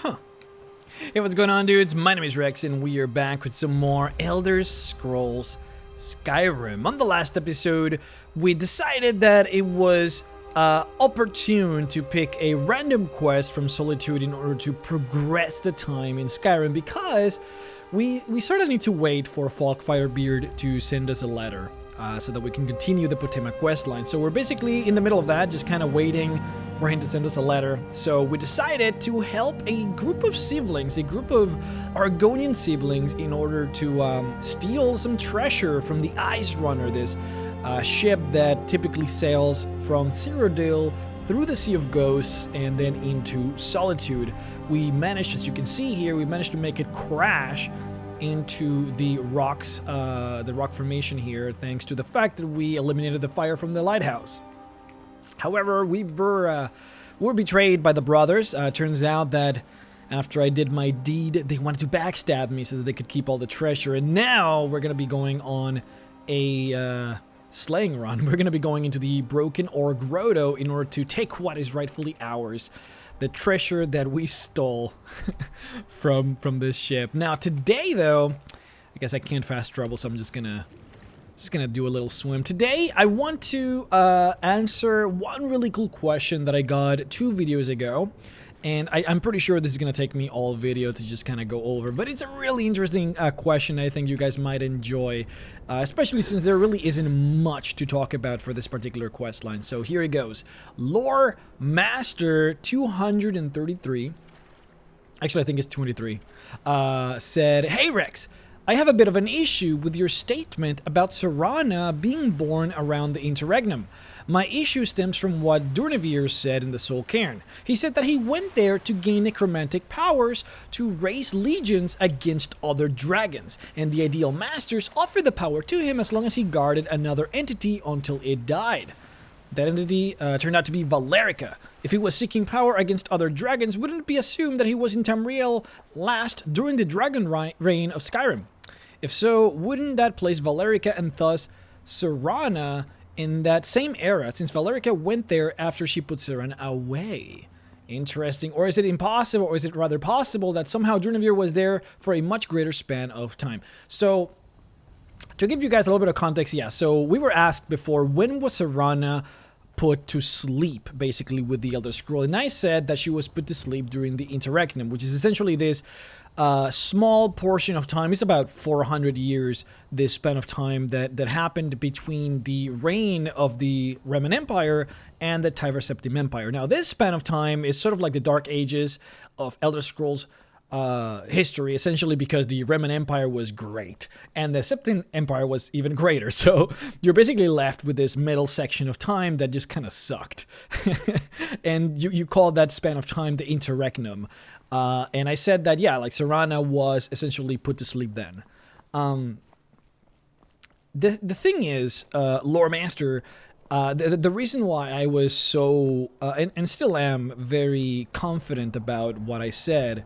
Huh. Hey, what's going on, dudes? My name is Rex, and we are back with some more Elder Scrolls Skyrim. On the last episode, we decided that it was opportune to pick a random quest from Solitude in order to progress the time in Skyrim, because we sort of need to wait for Falkfirebeard to send us a letter. So that we can continue the Potema quest line. So we're basically in the middle of that, just kind of waiting for him to send us a letter. So we decided to help a group of siblings, a group of Argonian siblings, in order to steal some treasure from the Ice Runner, this ship that typically sails from Cyrodiil through the Sea of Ghosts and then into Solitude. We managed, as you can see here, we managed to make it crash into the rocks, the rock formation here, thanks to the fact that we eliminated the fire from the lighthouse. However, we were betrayed by the brothers. Turns out that after I did my deed, they wanted to backstab me so that they could keep all the treasure. And now we're going to be going on a slaying run. We're going to be going into the Broken Ore Grotto in order to take what is rightfully ours. The treasure that we stole from this ship. Now today, though, I guess I can't fast travel, so I'm just gonna do a little swim. Today, I want to answer one really cool question that I got 2 videos ago, and I'm pretty sure this is gonna take me all video to just kind of go over. But it's a really interesting question. I think you guys might enjoy, especially since there really isn't much to talk about for this particular quest line. So here it goes. Lore Master 233, actually I think it's 23, said, "Hey Rex, I have a bit of an issue with your statement about Serana being born around the interregnum. My issue stems from what Durnevir said in the Soul Cairn. He said that he went there to gain necromantic powers to raise legions against other dragons, and the ideal masters offered the power to him as long as he guarded another entity until it died. That entity turned out to be Valerica. If he was seeking power against other dragons, wouldn't it be assumed that he was in Tamriel last during the dragon reign of Skyrim? If so, wouldn't that place Valerica and thus Serana in that same era, since Valerica went there after she put Serana away? Interesting. Or is it impossible, or is it rather possible that somehow Durnevir was there for a much greater span of time?" So, to give you guys a little bit of context, yeah, so we were asked before, when was Serana put to sleep, basically, with the Elder Scroll? And I said that she was put to sleep during the Interregnum, which is essentially this small portion of time. It's about 400 years, this span of time that happened between the reign of the Reman Empire and the Tyvar Septim Empire. Now, this span of time is sort of like the Dark Ages of Elder Scrolls history, essentially, because the Reman Empire was great and the Septim Empire was even greater. So you're basically left with this middle section of time that just kind of sucked. And you call that span of time the Interregnum. And I said that, yeah, like Serana was essentially put to sleep then. The thing is, Lore Master, the reason why I was so, and still am, very confident about what I said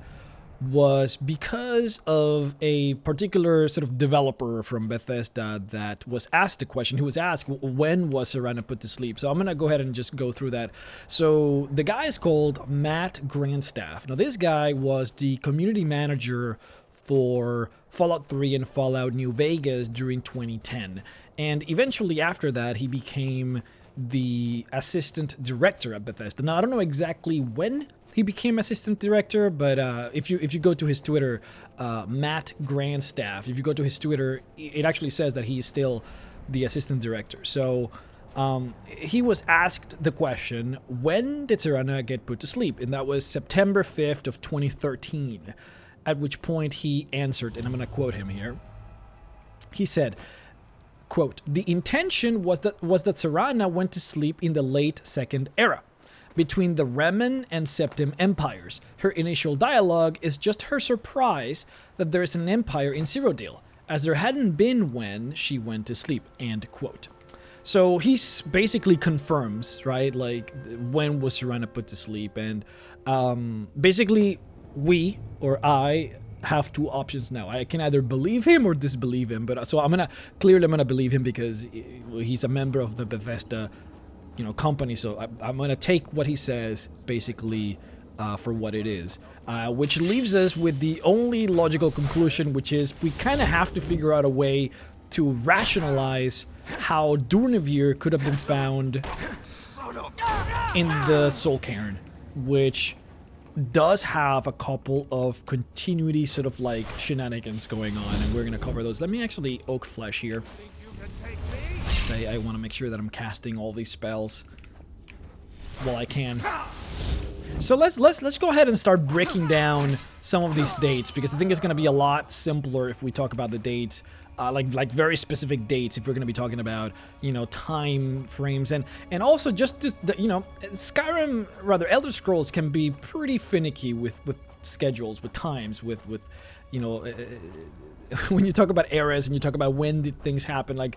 was because of a particular sort of developer from Bethesda that was asked the question, who was asked, when was Serana put to sleep? So I'm going to go ahead and just go through that. So the guy is called Matt Grandstaff. Now, this guy was the community manager for Fallout 3 and Fallout New Vegas during 2010. And eventually after that, he became the assistant director at Bethesda. Now, I don't know exactly when he became assistant director, but if you go to his Twitter, Matt Grandstaff, if you go to his Twitter, it actually says that he is still the assistant director. So he was asked the question, when did Serana get put to sleep? And that was September 5th of 2013, at which point he answered, and I'm going to quote him here. He said, quote, "The intention was that Serana went to sleep in the late Second Era, between the Reman and Septim empires. Her initial dialogue is just her surprise that there is an empire in Cyrodiil, as there hadn't been when she went to sleep," end quote. So he basically confirms, right, like, when was Serana put to sleep, and basically we, or I, have 2 options now. I can either believe him or disbelieve him, but so I'm gonna believe him because he's a member of the Bethesda company, so I'm going to take what he says basically for what it is. Which leaves us with the only logical conclusion, which is we kind of have to figure out a way to rationalize how Durnevir could have been found in the Soul Cairn, which does have a couple of continuity sort of like shenanigans going on, and we're gonna cover those. Let me actually oak flesh here. I want to make sure that I'm casting all these spells while I can. So let's go ahead and start breaking down some of these dates, because I think it's going to be a lot simpler if we talk about the dates, like very specific dates, if we're going to be talking about, you know, time frames, and also just you know, Skyrim, rather Elder Scrolls can be pretty finicky with schedules, with times, with you know, when you talk about eras and you talk about when did things happen. Like,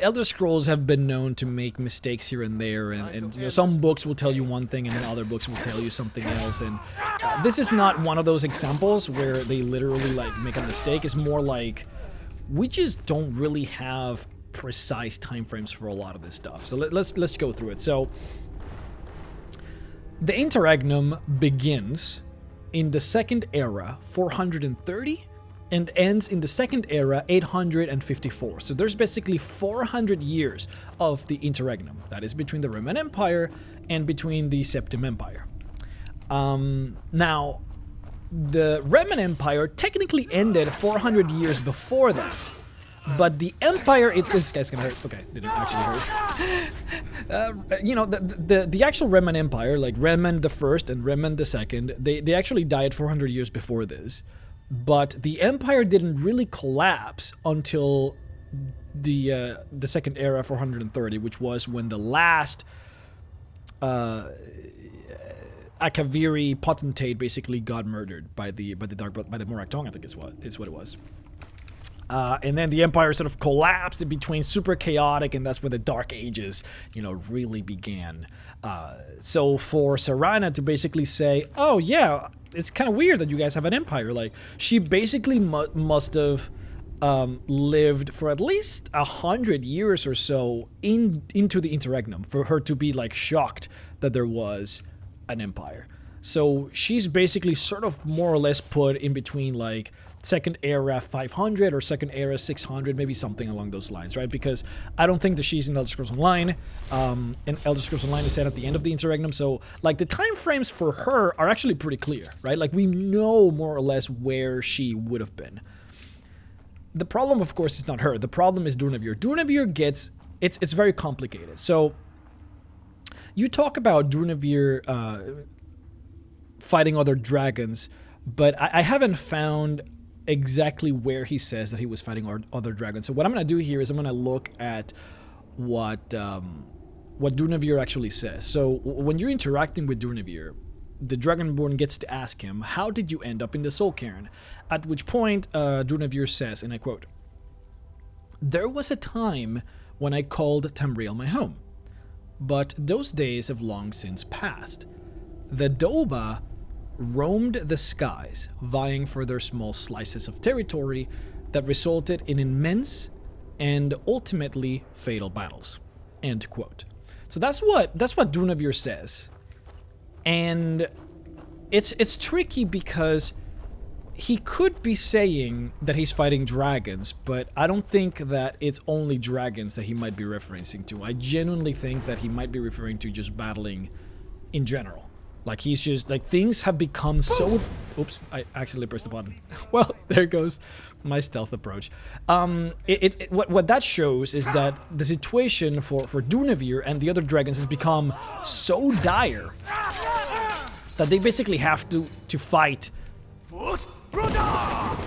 Elder Scrolls have been known to make mistakes here and there, and you know, some books will tell you one thing and then other books will tell you something else, and this is not one of those examples where they literally like make a mistake. It's more like we just don't really have precise time frames for a lot of this stuff. So let's go through it. So the Interregnum begins in the Second Era 430 and ends in the Second Era 854. So there's basically 400 years of the Interregnum. That is between the Roman Empire and between the Septim Empire. Now, the Roman Empire technically ended 400 years before that, but the Empire, this guy's gonna hurt. Okay, didn't actually hurt. You know, the actual Roman Empire, like Reman the First and Reman the Second, they actually died 400 years before this, but the Empire didn't really collapse until the Second Era 430, which was when the last Akaviri potentate basically got murdered by the Morak Tong, I think is what it was. And then the Empire sort of collapsed in between, super chaotic, and that's when the Dark Ages, you know, really began. So for Serana to basically say, oh yeah, it's kind of weird that you guys have an empire, like, she basically must have lived for at least 100 years or so into the Interregnum for her to be like shocked that there was an empire. So she's basically sort of more or less put in between like Second Era 500 or Second Era 600, maybe something along those lines, right? Because I don't think that she's in Elder Scrolls Online, and Elder Scrolls Online is set at the end of the Interregnum, so like the time frames for her are actually pretty clear, right? Like, we know more or less where she would have been. The problem, of course, is not her. The problem is Durnevir. Durnevir gets, it's very complicated. So you talk about Durnevir fighting other dragons, but I haven't found exactly where he says that he was fighting other dragons. So what I'm going to do here is I'm going to look at what Durnevir actually says. So when you're interacting with Durnevir, the Dragonborn gets to ask him, how did you end up in the Soul Cairn? At which point Durnevir says, and I quote, "There was a time when I called Tamriel my home, but those days have long since passed. The Doba roamed the skies, vying for their small slices of territory that resulted in immense and ultimately fatal battles." End quote. So that's what Durnevir says. And it's tricky because he could be saying that he's fighting dragons, but I don't think that it's only dragons that he might be referencing to. I genuinely think that he might be referring to just battling in general. Like, he's just, like, things have become so... Oops, I accidentally pressed the button. Well, there goes my stealth approach. What that shows is that the situation for Durnevir and the other dragons has become so dire that they basically have to fight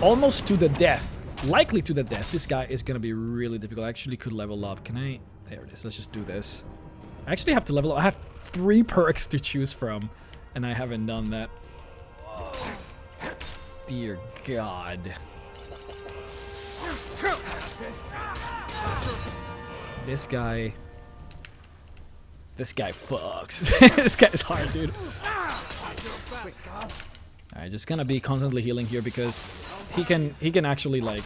almost to the death. Likely to the death. This guy is going to be really difficult. I actually could level up. Can I... There it is. Let's just do this. I actually have to level up. I have 3 perks to choose from, and I haven't done that. Dear God. This guy fucks. This guy is hard, dude. Alright, just gonna be constantly healing here because he can actually, like...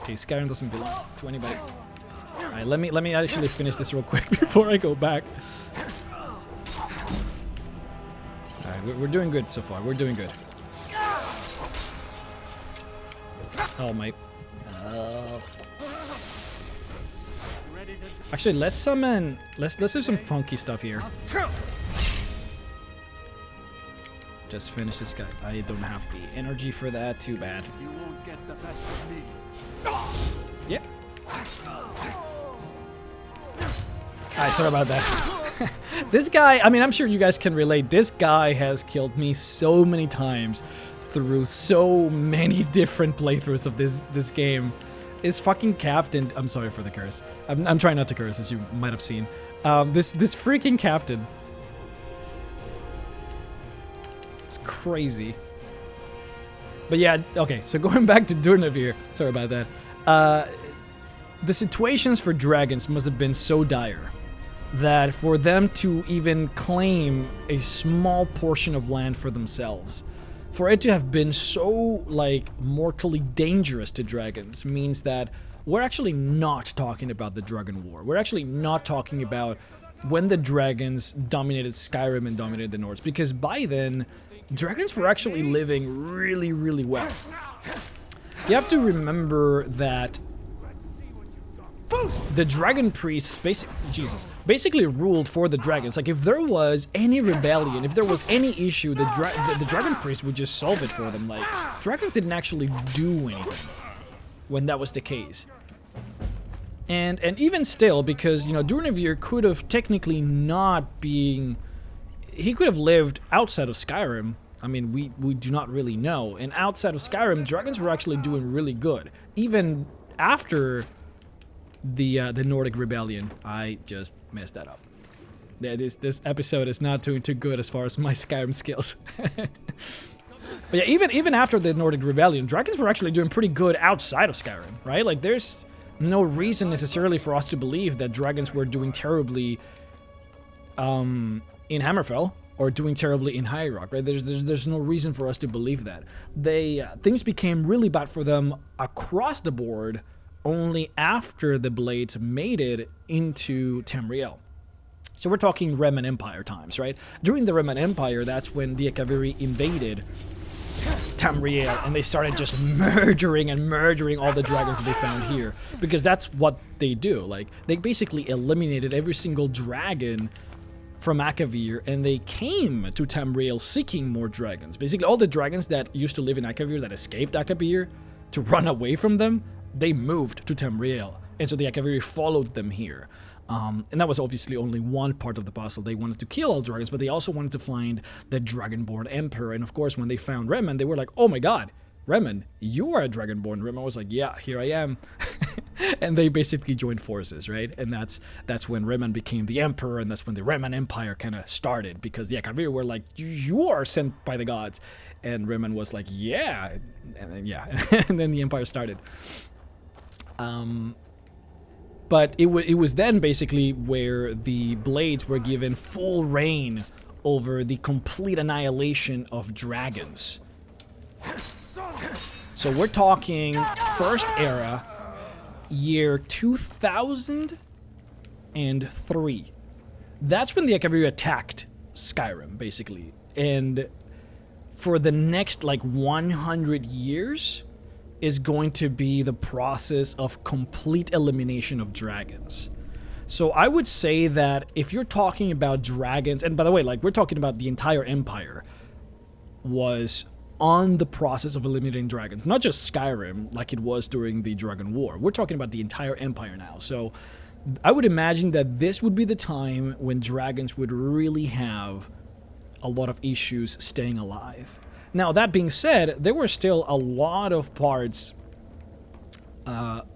Okay, Skyrim doesn't belong to anybody. Alright, let me actually finish this real quick before I go back. Alright, we're doing good so far. We're doing good. Oh, my... Actually, let's summon... Let's do some funky stuff here. Just finish this guy. I don't have the energy for that. Too bad. You won't get the best of me. Yep. Alright, sorry about that. This guy, I mean, I'm sure you guys can relate. This guy has killed me so many times through so many different playthroughs of this game. His fucking captain... I'm sorry for the curse. I'm trying not to curse, as you might have seen. This freaking captain... It's crazy. But yeah, okay, so going back to Durnavir. Sorry about that. The situations for dragons must have been so dire that for them to even claim a small portion of land for themselves, for it to have been so, like, mortally dangerous to dragons, means that we're actually not talking about the Dragon War. We're actually not talking about when the dragons dominated Skyrim and dominated the Nords, because by then, dragons were actually living really, really well. You have to remember that the dragon priests basically ruled for the dragons. Like, if there was any rebellion, if there was any issue, the dragon priests would just solve it for them. Like, dragons didn't actually do anything when that was the case. And even still, because, you know, Durnavir could have technically not being... He could have lived outside of Skyrim. I mean, we do not really know. And outside of Skyrim, dragons were actually doing really good. Even after the Nordic Rebellion. I just messed that up. Yeah, this episode is not doing too good as far as my Skyrim skills. But yeah, even after the Nordic Rebellion, dragons were actually doing pretty good outside of Skyrim, right? Like, there's no reason necessarily for us to believe that dragons were doing terribly in Hammerfell or doing terribly in High Rock, right? There's no reason for us to believe that. Things became really bad for them across the board only after the Blades made it into Tamriel. So we're talking Reman Empire times, right? During the Reman Empire, that's when the Akaviri invaded Tamriel, and they started just murdering all the dragons that they found here, because that's what they do. Like, they basically eliminated every single dragon from Akavir, and they came to Tamriel seeking more dragons. Basically, all the dragons that used to live in Akavir, that escaped Akavir to run away from them, they moved to Tamriel, and so the Akaviri followed them here. And that was obviously only one part of the puzzle. They wanted to kill all dragons, but they also wanted to find the Dragonborn Emperor. And of course, when they found Reman, they were like, oh my god, Reman, you are a Dragonborn. Reman was like, yeah, here I am. And they basically joined forces, right? And that's when Reman became the Emperor, and that's when the Reman Empire kind of started, because the Akaviri were like, you are sent by the gods. And Reman was like, yeah. And then, yeah. And then the Empire started. But it was then basically where the Blades were given full reign over the complete annihilation of dragons. So we're talking First Era, year 2003. That's when the Akaviri attacked Skyrim, basically. And for the next, like, 100 years... is going to be the process of complete elimination of dragons. So I would say that if you're talking about dragons, and by the way, like, we're talking about the entire empire was on the process of eliminating dragons, not just Skyrim like it was during the Dragon War. We're talking about the entire empire now. So I would imagine that this would be the time when dragons would really have a lot of issues staying alive. Now, that being said, there were still a lot of parts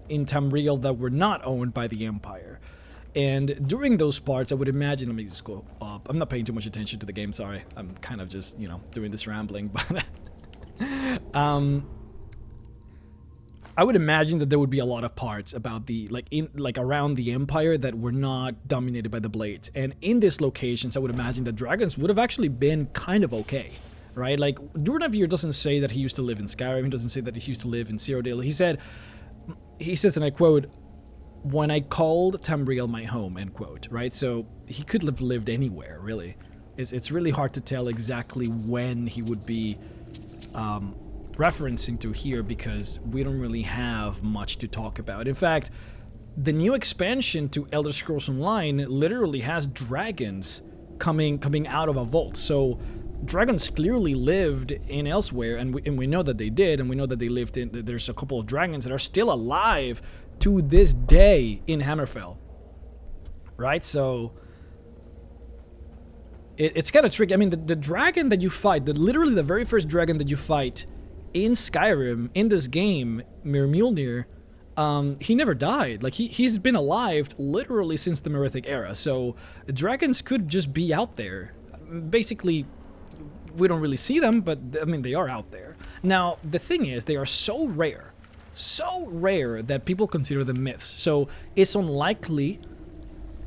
in Tamriel that were not owned by the Empire. And during those parts, I would imagine... Let me just go up. I'm not paying too much attention to the game, sorry. I'm kind of just, you know, doing this rambling. But I would imagine that there would be a lot of parts about the... like around the Empire that were not dominated by the Blades. And in these locations, I would imagine that dragons would have actually been kind of okay. Right? Like, Durnavir doesn't say that he used to live in Skyrim. He doesn't say that he used to live in Cyrodiil. He says, and I quote, "When I called Tamriel my home," end quote, right? So he could have lived anywhere, really. It's really hard to tell exactly when he would be referencing to here because we don't really have much to talk about. In fact, the new expansion to Elder Scrolls Online literally has dragons coming out of a vault. So dragons clearly lived in elsewhere, and we know that they did, and we know that they lived in. There's a couple of dragons that are still alive to this day in Hammerfell. Right? So it's kind of tricky. I mean, the dragon that you fight, literally the very first dragon that you fight in Skyrim, in this game, Mjolnir, he never died. Like, he's been alive literally since the Merithic era. So dragons could just be out there. Basically, we don't really see them, but I mean, they are out there. Now, the thing is, they are so rare that people consider them myths. So it's unlikely,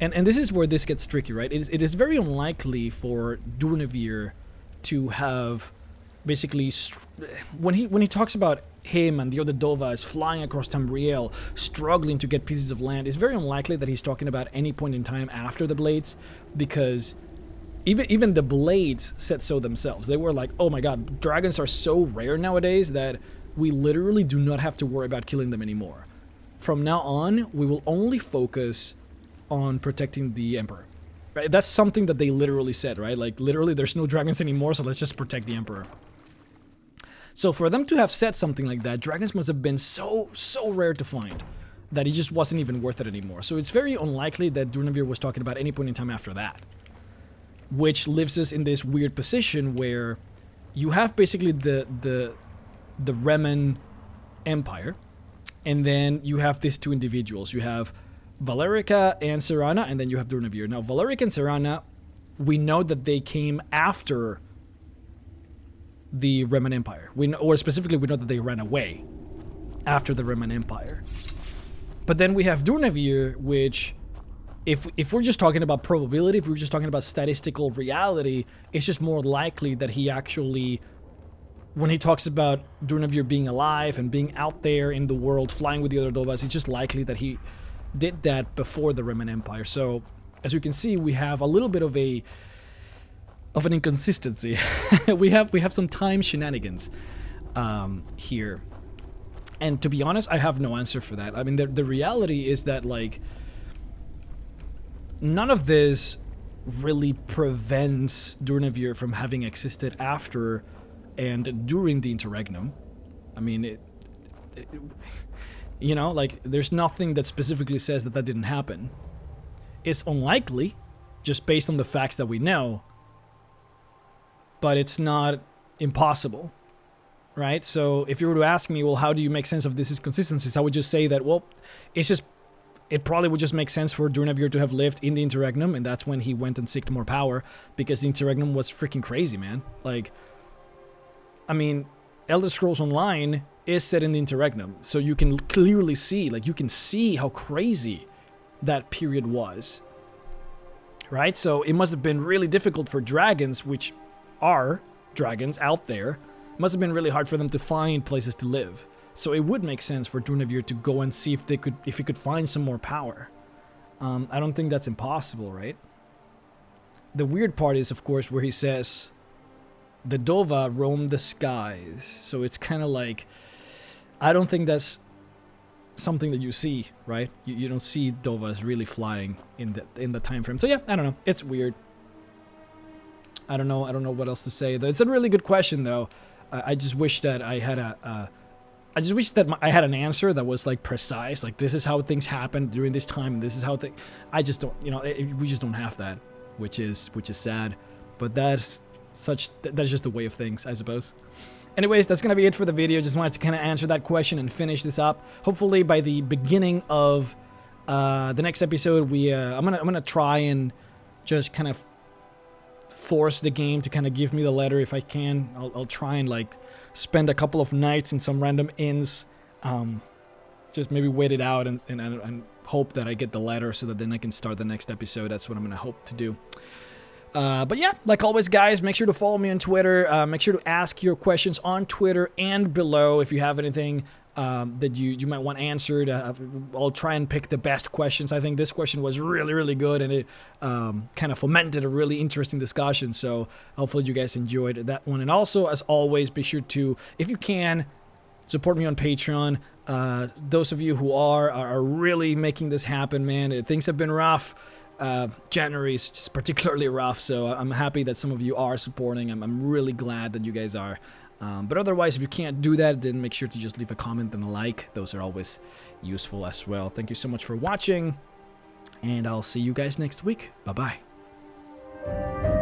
and this is where this gets tricky, right? It is very unlikely for Durnevir to have basically, when he talks about him and the other Dovas flying across Tamriel, struggling to get pieces of land, it's very unlikely that he's talking about any point in time after the Blades, because even the Blades said so themselves. They were like, oh my god, dragons are so rare nowadays that we literally do not have to worry about killing them anymore. From now on, we will only focus on protecting the Emperor. Right? That's something that they literally said, right? Like, literally, there's no dragons anymore, so let's just protect the Emperor. So for them to have said something like that, dragons must have been so rare to find that it just wasn't even worth it anymore. So it's very unlikely that Durnevir was talking about any point in time after that. Which leaves us in this weird position where you have basically the Reman Empire, and then you have these two individuals. You have Valerica and Serana, and then you have Durnevir. Now, Valerica and Serana, we know that they came after the Reman Empire. Or specifically, we know that they ran away after the Reman Empire. But then we have Durnevir, which, if we're just talking about probability, if we're just talking about statistical reality, it's just more likely that he actually, when he talks about Durnevir being alive and being out there in the world, flying with the other Dovas, it's just likely that he did that before the Reman Empire. So, as you can see, we have a little bit of an inconsistency. we have some time shenanigans here. And to be honest, I have no answer for that. I mean, the reality is that, like, none of this really prevents Durnevir from having existed after and during the Interregnum. I mean, you know, like, there's nothing that specifically says that that didn't happen. It's unlikely, just based on the facts that we know, but it's not impossible, right? So if you were to ask me, well, how do you make sense of these inconsistencies? I would just say that, well, it probably would just make sense for Durnevir to have lived in the Interregnum, and that's when he went and seeked more power, because the Interregnum was freaking crazy, man. Like, I mean, Elder Scrolls Online is set in the Interregnum, so you can clearly see, like, you can see how crazy that period was, right? So it must have been really difficult for dragons, which are dragons out there. It must have been really hard for them to find places to live. So it would make sense for Durnevir to go and see if he could find some more power. I don't think that's impossible, right? The weird part is, of course, where he says the Dova roam the skies. So it's kind of like, I don't think that's something that you see, right? You don't see Dovas really flying in the time frame. So yeah, I don't know. It's weird. I don't know what else to say. It's a really good question, though. I just wish that I had I had an answer that was, like, precise. Like, this is how things happened during this time. And this is how things. I just don't. You know, we just don't have that, which is sad. But that's just the way of things, I suppose. Anyways, that's gonna be it for the video. Just wanted to kind of answer that question and finish this up. Hopefully, by the beginning of the next episode, I'm gonna try and just kind of force the game to kind of give me the letter if I can. I'll try and, like, spend a couple of nights in some random inns, just maybe wait it out and hope that I get the letter so that then I can start the next episode. That's what I'm gonna hope to do. But yeah, like always, guys, make sure to follow me on Twitter. Make sure to ask your questions on Twitter and below if you have anything that you might want answered. I'll try and pick the best questions. I think this question was really, really good, and it kind of fomented a really interesting discussion. So hopefully you guys enjoyed that one. And also, as always, be sure to, if you can, support me on Patreon. Those of you who are really making this happen, man. Things have been rough. January is just particularly rough, so I'm happy that some of you are supporting. I'm really glad that you guys are. But otherwise, if you can't do that, then make sure to just leave a comment and a like. Those are always useful as well. Thank you so much for watching, and I'll see you guys next week. Bye-bye.